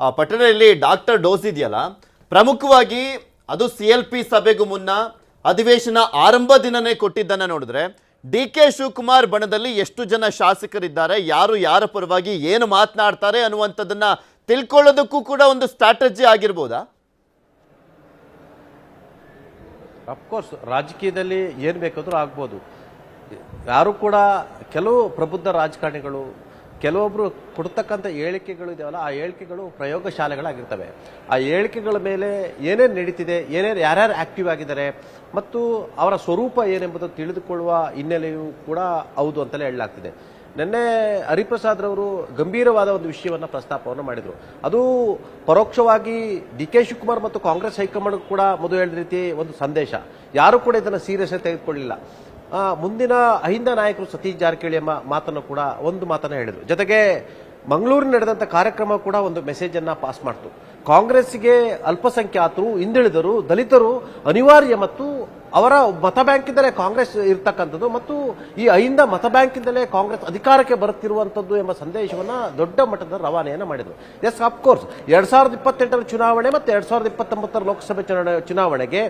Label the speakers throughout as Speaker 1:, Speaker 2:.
Speaker 1: ಆ ಪಟ್ಟಣದಲ್ಲಿ doctor dose ಇದೆಯಲ್ಲ, ಪ್ರಮುಖವಾಗಿ ಅದು CLP ಸಭೆಗೂ ಮುನ್ನ ಅಧಿವೇಶನ ಆರಂಭ ದಿನನೇ ಕೊಟ್ಟಿದ್ದನ್ನ ನೋಡಿದ್ರೆ DK ಶಿವಕುಮಾರ್ ಬಣದಲ್ಲಿ ಎಷ್ಟು ಜನ ಶಾಸಕರಿದ್ದಾರೆ, ಯಾರು ಯಾರ ಪರವಾಗಿ ಏನು ಮಾತನಾಡ್ತಾರೆ ಅನ್ನುವಂಥದ್ದನ್ನ ತಿಳ್ಕೊಳ್ಳೋದಕ್ಕೂ ಕೂಡ ಒಂದು ಸ್ಟ್ರಾಟಜಿ ಆಗಿರ್ಬೋದಾ?
Speaker 2: ಅಫ್ಕೋರ್ಸ್ ರಾಜಕೀಯದಲ್ಲಿ ಏನು ಬೇಕಾದರೂ ಆಗ್ಬೋದು. ಯಾರು ಕೂಡ ಕೆಲವು ಪ್ರಬುದ್ಧ ರಾಜಕಾರಣಿಗಳು ಕೆಲವೊಬ್ರು ಕೊಡ್ತಕ್ಕಂಥ ಹೇಳಿಕೆಗಳು ಇದೆಯಲ್ಲ, ಆ ಹೇಳಿಕೆಗಳು ಪ್ರಯೋಗಶಾಲೆಗಳಾಗಿರ್ತವೆ. ಆ ಹೇಳಿಕೆಗಳ ಮೇಲೆ ಏನೇನು ನಡೀತಿದೆ, ಯಾರ್ಯಾರು ಆಕ್ಟಿವ್ ಆಗಿದ್ದಾರೆ ಮತ್ತು ಅವರ ಸ್ವರೂಪ ಏನೆಂಬುದನ್ನು ತಿಳಿದುಕೊಳ್ಳುವ ಹಿನ್ನೆಲೆಯೂ ಕೂಡ ಹೌದು ಅಂತಲೇ ಹೇಳಲಾಗ್ತಿದೆ. ನಿನ್ನೆ ಹರಿಪ್ರಸಾದ್ ರವರು ಗಂಭೀರವಾದ ಒಂದು ವಿಷಯವನ್ನು ಪ್ರಸ್ತಾಪವನ್ನು ಮಾಡಿದರು. ಅದು ಪರೋಕ್ಷವಾಗಿ DK ಶಿವಕುಮಾರ್ ಮತ್ತು ಕಾಂಗ್ರೆಸ್ ಹೈಕಮಾಂಡ್ ಕೂಡ ಮೊದಲು ಹೇಳಿದ ರೀತಿ ಒಂದು ಸಂದೇಶ. ಯಾರು ಕೂಡ ಇದನ್ನು ಸೀರಿಯಸ್ ಆಗಿ ತೆಗೆದುಕೊಳ್ಳಿಲ್ಲ. ಮುಂದಿನ ಅಹಿಂದ ನಾಯಕರು ಸತೀಶ್ ಜಾರಕಿಹೊಳಿ ಎಂಬ ಮಾತನ್ನು ಕೂಡ ಒಂದು ಮಾತನ್ನು ಹೇಳಿದರು. ಜೊತೆಗೆ ಮಂಗಳೂರಿನ ನಡೆದಂಥ ಕಾರ್ಯಕ್ರಮ ಕೂಡ ಒಂದು ಮೆಸೇಜ್ ಅನ್ನ ಪಾಸ್ ಮಾಡ್ತು. ಕಾಂಗ್ರೆಸ್ಗೆ ಅಲ್ಪಸಂಖ್ಯಾತರು, ಹಿಂದುಳಿದರು, ದಲಿತರು ಅನಿವಾರ್ಯ ಮತ್ತು ಅವರ ಮತ ಬ್ಯಾಂಕ್ ಇಂದಲೇ ಕಾಂಗ್ರೆಸ್ ಇರ್ತಕ್ಕಂಥದ್ದು ಮತ್ತು ಈ ಅಹಿಂದ ಮತ ಬ್ಯಾಂಕ್ ಇಂದಲೇ ಕಾಂಗ್ರೆಸ್ ಅಧಿಕಾರಕ್ಕೆ ಬರುತ್ತಿರುವಂತದ್ದು ಎಂಬ ಸಂದೇಶವನ್ನ ದೊಡ್ಡ ಮಟ್ಟದ ರವಾನೆಯನ್ನು ಮಾಡಿದರು. ಎಸ್, ಅಫ್ಕೋರ್ಸ್ 2028ರ ಚುನಾವಣೆ ಮತ್ತು 2029ರ ಲೋಕಸಭೆ ಚುನಾವಣೆಗೆ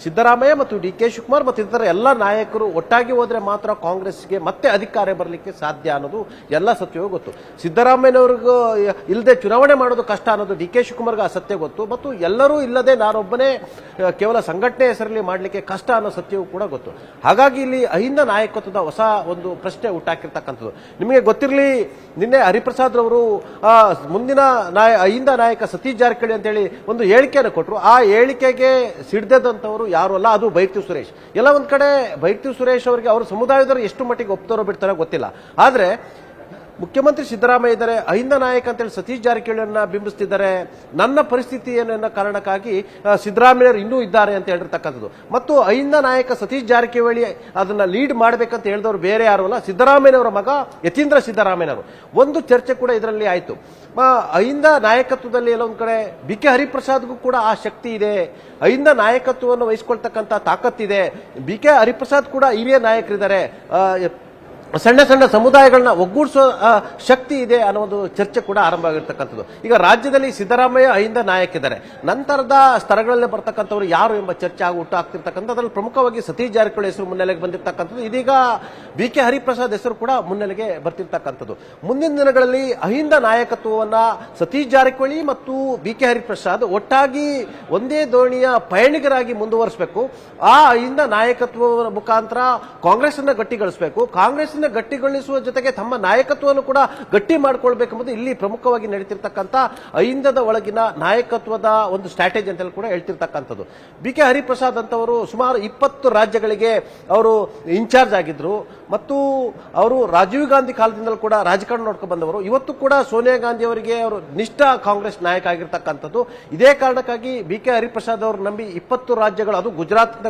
Speaker 2: ಸಿದ್ದರಾಮಯ್ಯ ಮತ್ತು DK ಶಿವಕುಮಾರ್ ಮತ್ತು ಇತರ ಎಲ್ಲ ನಾಯಕರು ಒಟ್ಟಾಗಿ ಹೋದ್ರೆ ಮಾತ್ರ ಕಾಂಗ್ರೆಸ್ಗೆ ಮತ್ತೆ ಅಧಿಕಾರ ಬರಲಿಕ್ಕೆ ಸಾಧ್ಯ ಅನ್ನೋದು ಎಲ್ಲ ಸತ್ಯವೂ ಗೊತ್ತು. ಸಿದ್ದರಾಮಯ್ಯನವ್ರಿಗೂ ಇಲ್ಲದೆ ಚುನಾವಣೆ ಮಾಡೋದು ಕಷ್ಟ ಅನ್ನೋದು DK ಶಿವಕುಮಾರ್ಗೆ ಆ ಸತ್ಯ ಗೊತ್ತು ಮತ್ತು ಎಲ್ಲರೂ ಇಲ್ಲದೆ ನಾನೊಬ್ಬನೇ ಕೇವಲ ಸಂಘಟನೆ ಹೆಸರಲ್ಲಿ ಮಾಡಲಿಕ್ಕೆ ಕಷ್ಟ ಅನ್ನೋ ಸತ್ಯವೂ ಕೂಡ ಗೊತ್ತು. ಹಾಗಾಗಿ ಇಲ್ಲಿ ಅಹಿಂದ ನಾಯಕತ್ವದ ಹೊಸ ಒಂದು ಪ್ರಶ್ನೆ ಹುಟ್ಟಾಕಿರ್ತಕ್ಕಂಥದ್ದು. ನಿಮಗೆ ಗೊತ್ತಿರಲಿ, ನಿನ್ನೆ ಹರಿಪ್ರಸಾದ್ ರವರು ಮುಂದಿನ ಅಹಿಂದ ನಾಯಕ ಸತೀಶ್ ಜಾರಕಿಹೊಳಿ ಅಂತೇಳಿ ಒಂದು ಹೇಳಿಕೆಯನ್ನು ಕೊಟ್ಟರು. ಆ ಹೇಳಿಕೆಗೆ ಸಿಡ್ದಂತವರು ಯಾರು ಅಲ್ಲ, ಅದು ಬೈರ್ತಿ ಸುರೇಶ್. ಎಲ್ಲ ಒಂದ್ ಕಡೆ ಬೈರ್ತಿ ಸುರೇಶ್ ಅವರಿಗೆ ಅವರ ಸಮುದಾಯದವರು ಎಷ್ಟು ಮಟ್ಟಿಗೆ ಒಪ್ತಾರೋ ಬಿಡ್ತಾರೋ ಗೊತ್ತಿಲ್ಲ. ಆದ್ರೆ ಮುಖ್ಯಮಂತ್ರಿ ಸಿದ್ದರಾಮಯ್ಯ ಇದ್ದಾರೆ, ಅಹಿಂದ ನಾಯಕ ಅಂತೇಳಿ ಸತೀಶ್ ಜಾರಕಿಹೊಳಿಯನ್ನ ಬಿಂಬಿಸ್ತಿದ್ದಾರೆ. ನನ್ನ ಪರಿಸ್ಥಿತಿ ಏನನ್ನ ಕಾರಣಕ್ಕಾಗಿ ಸಿದ್ದರಾಮಯ್ಯರು ಇನ್ನೂ ಇದ್ದಾರೆ ಅಂತ ಹೇಳಿರ್ತಕ್ಕಂಥದ್ದು ಮತ್ತು ಅಹಿಂದ ನಾಯಕ ಸತೀಶ್ ಜಾರಕಿಹೊಳಿ ಅದನ್ನ ಲೀಡ್ ಮಾಡಬೇಕಂತ ಹೇಳಿದವರು ಬೇರೆ ಯಾರು ಅಲ್ಲ, ಸಿದ್ದರಾಮಯ್ಯನವರ ಮಗ ಯತೀಂದ್ರ ಸಿದ್ದರಾಮಯ್ಯನವರು. ಒಂದು ಚರ್ಚೆ ಕೂಡ ಇದರಲ್ಲಿ ಆಯ್ತು. ಅಹಿಂದ ನಾಯಕತ್ವದಲ್ಲಿ ಎಲ್ಲ ಒಂದ್ ಕಡೆ BK ಹರಿಪ್ರಸಾದ್ಗೂ ಕೂಡ ಆ ಶಕ್ತಿ ಇದೆ, ಅಹಿಂದ ನಾಯಕತ್ವವನ್ನು ವಹಿಸಿಕೊಳ್ತಕ್ಕಂಥ ತಾಕತ್ತಿದೆ. BK ಹರಿಪ್ರಸಾದ್ ಕೂಡ ಹಿರಿಯ ನಾಯಕರಿದ್ದಾರೆ, ಸಣ್ಣ ಸಣ್ಣ ಸಮುದಾಯಗಳನ್ನ ಒಗ್ಗೂಡಿಸುವ ಶಕ್ತಿ ಇದೆ ಅನ್ನೋ ಒಂದು ಚರ್ಚೆ ಕೂಡ ಆರಂಭ ಆಗಿರ್ತಕ್ಕಂಥದ್ದು. ಈಗ ರಾಜ್ಯದಲ್ಲಿ ಸಿದ್ದರಾಮಯ್ಯ ಅಹಿಂದ ನಾಯಕ ಇದ್ದಾರೆ, ನಂತರದ ಸ್ತರಗಳಲ್ಲಿ ಬರ್ತಕ್ಕಂಥವ್ರು ಯಾರು ಎಂಬ ಚರ್ಚೆ ಆಗ್ತಿರ್ತಕ್ಕಂಥ ಅದರಲ್ಲಿ ಪ್ರಮುಖವಾಗಿ ಸತೀಶ್ ಜಾರಕಿಹೊಳಿ ಹೆಸರು ಮುನ್ನೆಲೆಗೆ ಬಂದಿರತಕ್ಕಂಥದ್ದು. ಇದೀಗ BK ಹರಿಪ್ರಸಾದ್ ಹೆಸರು ಕೂಡ ಮುನ್ನೆಲೆಗೆ ಬರ್ತಿರ್ತಕ್ಕಂಥದ್ದು. ಮುಂದಿನ ದಿನಗಳಲ್ಲಿ ಅಹಿಂದ ನಾಯಕತ್ವವನ್ನ ಸತೀಶ್ ಜಾರಕಿಹೊಳಿ ಮತ್ತು BK ಹರಿಪ್ರಸಾದ್ ಒಟ್ಟಾಗಿ ಒಂದೇ ದೋಣಿಯ ಪಯಣಿಗರಾಗಿ ಮುಂದುವರಿಸಬೇಕು. ಆ ಅಹಿಂದ ನಾಯಕತ್ವದ ಮುಖಾಂತರ ಕಾಂಗ್ರೆಸ್ ಅನ್ನ ಗಟ್ಟಿಗೊಳಿಸಬೇಕು, ಕಾಂಗ್ರೆಸ್ ಗಟ್ಟಿಗೊಳಿಸುವ ಜೊತೆಗೆ ತಮ್ಮ ನಾಯಕತ್ವವನ್ನು ಕೂಡ ಗಟ್ಟಿ ಮಾಡಿಕೊಳ್ಬೇಕೆಂಬುದು ಇಲ್ಲಿ ಪ್ರಮುಖವಾಗಿ ನಡೀತಿರ್ತಕ್ಕಂಥ ಅಹಿಂದದ ಒಳಗಿನ ನಾಯಕತ್ವದ ಒಂದು ಸ್ಟ್ರಾಟಜಿ ಅಂತ ಕೂಡ ಹೇಳ್ತಿರ್ತಕ್ಕಂಥದ್ದು. BK ಹರಿಪ್ರಸಾದ್ ಅಂತವರು ಸುಮಾರು 20 ರಾಜ್ಯಗಳಿಗೆ ಅವರು ಇನ್ಚಾರ್ಜ್ ಆಗಿದ್ರು ಮತ್ತು ಅವರು ರಾಜೀವ್ ಗಾಂಧಿ ಕಾಲದಿಂದಲೂ ಕೂಡ ರಾಜಕಾರಣ ನೋಡ್ಕೊಂಡು ಬಂದವರು. ಇವತ್ತು ಕೂಡ ಸೋನಿಯಾ ಗಾಂಧಿ ಅವರಿಗೆ ಅವರು ನಿಷ್ಠ ಕಾಂಗ್ರೆಸ್ ನಾಯಕ ಆಗಿರ್ತಕ್ಕಂಥದ್ದು. ಇದೇ ಕಾರಣಕ್ಕಾಗಿ BK ಹರಿಪ್ರಸಾದ್ ಅವರು ನಂಬಿ 20 ರಾಜ್ಯಗಳು, ಅದು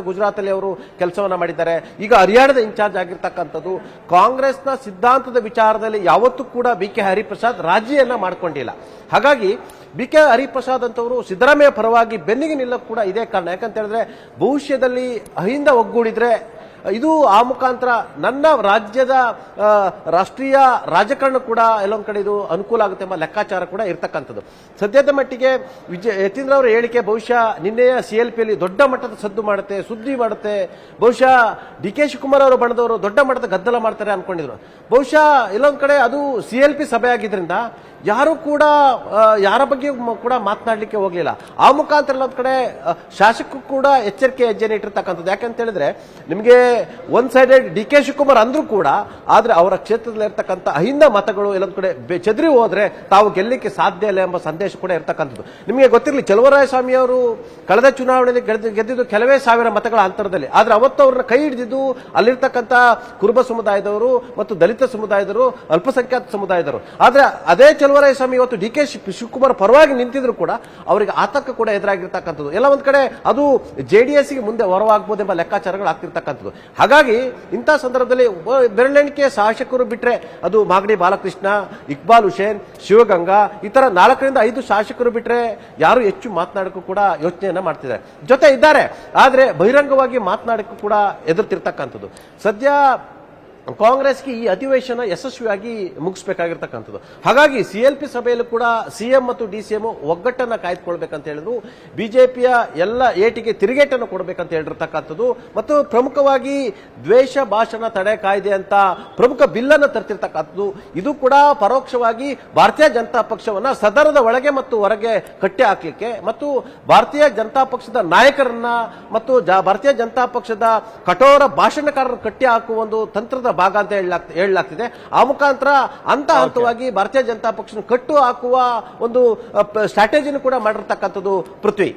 Speaker 2: ಗುಜರಾತ್ ಅಲ್ಲಿ ಅವರು ಕೆಲಸವನ್ನ ಮಾಡಿದ್ದಾರೆ. ಈಗ ಹರಿಯಾಣದ ಇನ್ಚಾರ್ಜ್ ಆಗಿರ್ತಕ್ಕಂಥದ್ದು. ಕಾಂಗ್ರೆಸ್ನ ಸಿದ್ಧಾಂತದ ವಿಚಾರದಲ್ಲಿ ಯಾವತ್ತೂ ಕೂಡ BK ಹರಿಪ್ರಸಾದ್ ರಾಜಿಯನ್ನ ಮಾಡಿಕೊಂಡಿಲ್ಲ. ಹಾಗಾಗಿ BK ಹರಿಪ್ರಸಾದ್ ಅಂತವರು ಸಿದ್ದರಾಮಯ್ಯ ಪರವಾಗಿ ಬೆನ್ನಿಗೆ ನಿಲ್ಲಕ್ಕೆ ಕೂಡ ಇದೇ ಕಾರಣ. ಯಾಕಂತ ಹೇಳಿದ್ರೆ ಭವಿಷ್ಯದಲ್ಲಿ ಅಹಿಂದ ಒಗ್ಗೂಡಿದ್ರೆ ಇದು ಆ ಮುಖಾಂತರ ನನ್ನ ರಾಜ್ಯದ ರಾಷ್ಟ್ರೀಯ ರಾಜಕಾರಣ ಕೂಡ ಎಲ್ಲೊಂದ್ ಕಡೆ ಇದು ಅನುಕೂಲ ಆಗುತ್ತೆ ಎಂಬ ಲೆಕ್ಕಾಚಾರ ಕೂಡ ಇರ್ತಕ್ಕಂಥದ್ದು. ಸದ್ಯದ ಮಟ್ಟಿಗೆ ಯತೀಂದ್ರ ಅವರ ಹೇಳಿಕೆ ಬಹುಶಃ ನಿನ್ನೆಯ CLPಯಲ್ಲಿ ದೊಡ್ಡ ಮಟ್ಟದ ಸುದ್ದಿ ಮಾಡುತ್ತೆ. ಬಹುಶಃ DK ಶಿವಕುಮಾರ್ ಅವರ ಬಣದವರು ದೊಡ್ಡ ಮಟ್ಟದ ಗದ್ದಲ ಮಾಡ್ತಾರೆ ಅನ್ಕೊಂಡಿದ್ರು. ಬಹುಶಃ ಎಲ್ಲೊಂದ್ ಕಡೆ ಅದು CLP ಸಭೆ ಆಗಿದ್ರಿಂದ ಯಾರು ಕೂಡ ಯಾರ ಬಗ್ಗೆ ಕೂಡ ಮಾತನಾಡಲಿಕ್ಕೆ ಹೋಗ್ಲಿಲ್ಲ. ಆ ಮುಖಾಂತರ ಎಲ್ಲೊಂದ್ ಕಡೆ ಶಾಸಕರು ಕೂಡ ಎಚ್ಚರಿಕೆ ಹೆಜ್ಜೆನೆ ಇಟ್ಟಿರ್ತಕ್ಕಂಥದ್ದು. ಯಾಕಂತ ಹೇಳಿದ್ರೆ ನಿಮಗೆ ಒಂದ್ ಸೈಡೆಡ್ DK ಶಿವಕುಮಾರ್ ಅಂದ್ರೂ ಕೂಡ, ಆದ್ರೆ ಅವರ ಕ್ಷೇತ್ರದಲ್ಲಿ ಇರ್ತಕ್ಕಂಥ ಅಹಿಂದ ಮತಗಳು ಎಲ್ಲೊಂದ್ ಕಡೆ ಚೆದರಿ ಹೋದ್ರೆ ತಾವು ಗೆಲ್ಲಲಿಕ್ಕೆ ಸಾಧ್ಯ ಇಲ್ಲ ಎಂಬ ಸಂದೇಶ ಕೂಡ ಇರ್ತಕ್ಕಂಥದ್ದು. ನಿಮಗೆ ಗೊತ್ತಿರಲಿ, ಚಲುವರಾಯಸ್ವಾಮಿ ಅವರು ಕಳೆದ ಚುನಾವಣೆಯಲ್ಲಿ ಗೆದ್ದಿದ್ದು ಕೆಲವೇ ಸಾವಿರ ಮತಗಳ ಅಂತರದಲ್ಲಿ. ಆದ್ರೆ ಅವತ್ತು ಅವ್ರನ್ನ ಕೈ ಹಿಡಿದಿದ್ದು ಅಲ್ಲಿರ್ತಕ್ಕಂಥ ಕುರುಬ ಸಮುದಾಯದವರು ಮತ್ತು ದಲಿತ ಸಮುದಾಯದವರು, ಅಲ್ಪಸಂಖ್ಯಾತ ಸಮುದಾಯದವರು. ಆದ್ರೆ ಅದೇ ಚಲುವರಾಯಸ್ವಾಮಿ ಇವತ್ತು DK ಶಿವಕುಮಾರ್ ಪರವಾಗಿ ನಿಂತಿದ್ರು ಕೂಡ ಅವರಿಗೆ ಆತಂಕ ಕೂಡ ಎದುರಾಗಿರ್ತಕ್ಕಂಥದ್ದು. ಎಲ್ಲ ಒಂದ್ ಕಡೆ ಅದು JDSಗೆ ಮುಂದೆ ಹೊರವಾಗಬಹುದು ಎಂಬ ಲೆಕ್ಕಾಚಾರಗಳು ಆಗ್ತಿರ್ತಕ್ಕಂಥದ್ದು. ಹಾಗಾಗಿ ಇಂಥ ಸಂದರ್ಭದಲ್ಲಿ ಬೆರಳೆಣಿಕೆ ಶಾಸಕರು ಬಿಟ್ರೆ ಅದು ಮಾಗಡಿ ಬಾಲಕೃಷ್ಣ, ಇಕ್ಬಾಲ್ ಹುಸೇನ್, ಶಿವಗಂಗಾ, ಈ ತರ 4 ರಿಂದ 5 ಶಾಸಕರು ಬಿಟ್ರೆ ಯಾರು ಹೆಚ್ಚು ಮಾತನಾಡಕ್ಕೂ ಕೂಡ ಯೋಚನೆಯನ್ನ ಮಾಡ್ತಿದ್ದಾರೆ. ಜೊತೆ ಇದ್ದಾರೆ, ಆದ್ರೆ ಬಹಿರಂಗವಾಗಿ ಮಾತನಾಡಕ್ಕೂ ಕೂಡ ಎದುರ್ತಿರ್ತಕ್ಕಂಥದ್ದು. ಸದ್ಯ ಕಾಂಗ್ರೆಸ್ಗೆ ಈ ಅಧಿವೇಶನ ಯಶಸ್ವಿಯಾಗಿ ಮುಗಿಸಬೇಕಾಗಿರ್ತಕ್ಕಂಥದ್ದು. ಹಾಗಾಗಿ CLP ಸಭೆಯಲ್ಲೂ ಕೂಡ CM ಮತ್ತು DCM ಒಗ್ಗಟ್ಟನ್ನ ಕಾಯ್ದುಕೊಳ್ಬೇಕಂತ ಹೇಳಿದ್ರು. ಬಿಜೆಪಿಯ ಎಲ್ಲ ಏಟಿಗೆ ತಿರುಗೇಟನ್ನು ಕೊಡಬೇಕಂತ ಹೇಳಿರ್ತಕ್ಕಂಥದ್ದು ಮತ್ತು ಪ್ರಮುಖವಾಗಿ ದ್ವೇಷ ಭಾಷಣ ತಡೆ ಕಾಯ್ದೆ ಅಂತ ಪ್ರಮುಖ ಬಿಲ್ ಅನ್ನು ತರ್ತಿರ್ತಕ್ಕಂಥದ್ದು. ಇದು ಕೂಡ ಪರೋಕ್ಷವಾಗಿ ಭಾರತೀಯ ಜನತಾ ಪಕ್ಷವನ್ನ ಸದನದ ಒಳಗೆ ಮತ್ತು ಹೊರಗೆ ಕಟ್ಟಿ ಹಾಕ್ಲಿಕ್ಕೆ ಮತ್ತು ಭಾರತೀಯ ಜನತಾ ಪಕ್ಷದ ನಾಯಕರನ್ನ ಮತ್ತು ಭಾರತೀಯ ಜನತಾ ಪಕ್ಷದ ಕಠೋರ ಭಾಷಣಕಾರರನ್ನು ಕಟ್ಟಿ ಹಾಕುವ ಒಂದು ತಂತ್ರದ ಭಾಗ ಅಂತ ಹೇಳಲಾಗ್ತಿದೆ. ಆ ಮುಖಾಂತರ ಹಂತವಾಗಿ ಭಾರತೀಯ ಜನತಾ ಪಕ್ಷ ಕಟ್ಟು ಹಾಕುವ ಒಂದು ಸ್ಟ್ರಾಟಜಿನೂ ಕೂಡ ಮಾಡಿರ್ತಕ್ಕಂಥದ್ದು ಪೃಥ್ವಿ.